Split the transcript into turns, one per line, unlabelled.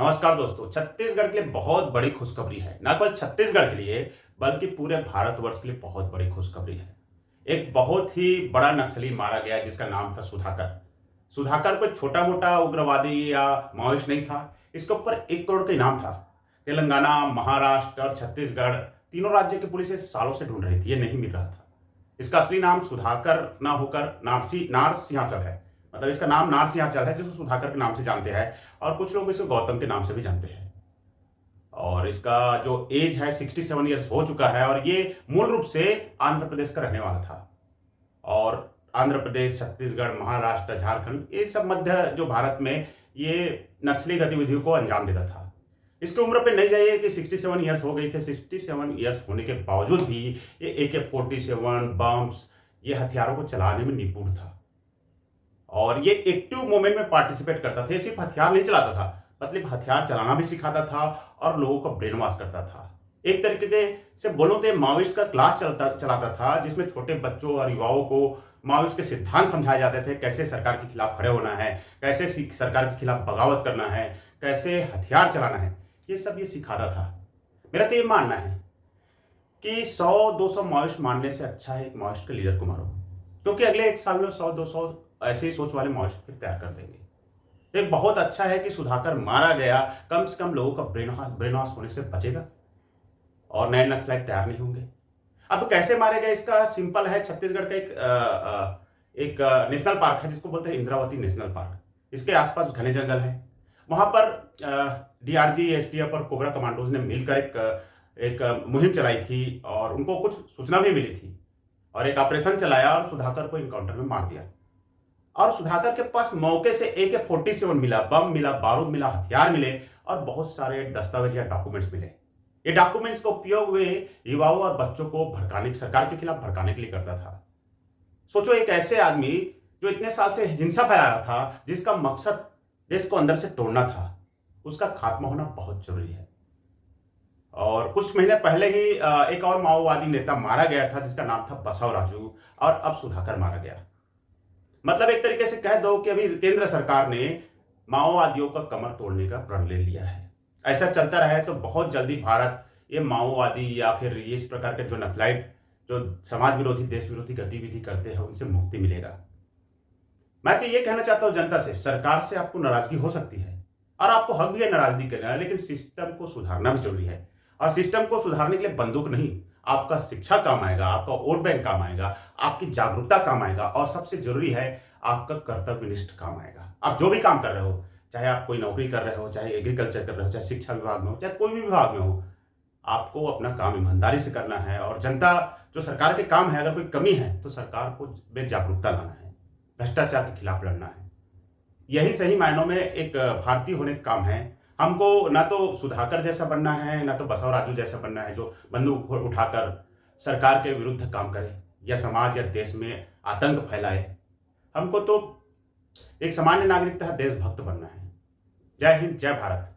नमस्कार दोस्तों। छत्तीसगढ़ के लिए बहुत बड़ी खुशखबरी है। न केवल छत्तीसगढ़ के लिए बल्कि पूरे भारतवर्ष के लिए बहुत बड़ी खुशखबरी है। एक बहुत ही बड़ा नक्सली मारा गया जिसका नाम था सुधाकर। सुधाकर कोई छोटा मोटा उग्रवादी या माओइस्ट नहीं था। इसके ऊपर 1 करोड़ का इनाम था। तेलंगाना, महाराष्ट्र और छत्तीसगढ़ तीनों राज्य की पुलिस सालों से ढूंढ रही थी, ये नहीं मिल रहा था। इसका असली नाम सुधाकर ना होकर नारसिंहाचल है। मतलब इसका नाम नारसिंहाचल है, जिसको सुधाकर के नाम से जानते हैं और कुछ लोग इसे गौतम के नाम से भी जानते हैं। और इसका जो एज है 67 ईयर्स हो चुका है और ये मूल रूप से आंध्र प्रदेश का रहने वाला था। और आंध्र प्रदेश, छत्तीसगढ़, महाराष्ट्र, झारखंड, ये सब मध्य जो भारत में ये नक्सली गतिविधियों को अंजाम देता था। इसकी उम्र पे नहीं जाइए कि 67 ईयर्स हो गई थे। 67 ईयर्स होने के बावजूद भी ये AK-47 बम्स, ये हथियारों को चलाने में निपुण था। और ये एक्टिव मूवमेंट में पार्टिसिपेट करता था। ये सिर्फ हथियार नहीं चलाता था, मतलब हथियार चलाना भी सिखाता था और लोगों को ब्रेन वॉश करता था। एक तरीके के से बोलो तो माओइस्ट का क्लास चलाता था, जिसमें छोटे बच्चों और युवाओं को माओइस्ट के सिद्धांत समझाए जाते थे। कैसे सरकार के खिलाफ खड़े होना है, कैसे सरकार के खिलाफ बगावत करना है, कैसे हथियार चलाना है, ये सब ये सिखाता था। मेरा तो ये मानना है कि 100-200 माओइस्ट मारने से अच्छा है एक माओइस्ट के लीडर को मारो, क्योंकि अगले 1 साल में 100-200 ऐसे ही सोच वाले माओइस्ट फिर तैयार कर देंगे। तो एक बहुत अच्छा है कि सुधाकर मारा गया, कम से कम लोगों का ब्रेन वॉश होने से बचेगा और नए नक्सलाइट तैयार नहीं होंगे। अब कैसे मारे गए इसका सिंपल है। छत्तीसगढ़ का एक नेशनल पार्क है जिसको बोलते हैं इंद्रावती नेशनल पार्क। इसके आसपास घने जंगल है। वहां पर DRG, STF और कोबरा कमांडोज ने मिलकर एक मुहिम चलाई थी और उनको कुछ सूचना भी मिली थी और एक ऑपरेशन चलाया और सुधाकर को इनकाउंटर में मार दिया। और सुधाकर के पास मौके से AK-47 मिला, बम मिला, बारूद मिला, हथियार मिले और बहुत सारे दस्तावेज या डॉक्यूमेंट्स मिले। ये डॉक्यूमेंट्स का उपयोग वे युवाओं और बच्चों को भड़काने, सरकार के खिलाफ भड़काने के लिए करता था। सोचो, एक ऐसे आदमी जो इतने साल से हिंसा फैला रहा था, जिसका मकसद देश को अंदर से तोड़ना था, उसका खात्मा होना बहुत जरूरी है। और कुछ महीने पहले ही एक और माओवादी नेता मारा गया था जिसका नाम था बसव राजू, और अब सुधाकर मारा गया। मतलब एक तरीके से कह दो कि अभी केंद्र सरकार ने माओवादियों का कमर तोड़ने का प्रण ले लिया है। ऐसा चलता रहे तो बहुत जल्दी भारत ये माओवादी या फिर इस प्रकार के जो नक्सलाइट, जो समाज विरोधी, देश विरोधी गतिविधि करते हैं, उनसे मुक्ति मिलेगा। मैं तो ये कहना चाहता हूं जनता से, सरकार से आपको नाराजगी हो सकती है और आपको हक भी है नाराजगी करना, लेकिन सिस्टम को सुधारना भी जरूरी है। और सिस्टम को सुधारने के लिए बंदूक नहीं, आपका शिक्षा काम आएगा, आपका वोट बैंक काम आएगा, आपकी जागरूकता काम आएगा और सबसे जरूरी है आपका कर्तव्यनिष्ठ काम आएगा। आप जो भी काम कर रहे हो, चाहे आप कोई नौकरी कर रहे हो, चाहे एग्रीकल्चर कर रहे हो, चाहे शिक्षा विभाग में हो, चाहे कोई भी विभाग में हो, आपको अपना काम ईमानदारी से करना है। और जनता जो सरकार के काम है, अगर कोई कमी है तो सरकार को में जागरूकता लाना है, भ्रष्टाचार के खिलाफ लड़ना है। यही सही मायनों में एक भारतीय होने का काम है। हमको ना तो सुधाकर जैसा बनना है, ना तो बसव राजू जैसा बनना है जो बंदूक उठाकर सरकार के विरुद्ध काम करे या समाज या देश में आतंक फैलाए। हमको तो एक सामान्य नागरिक तथा देशभक्त बनना है। जय हिंद, जय भारत।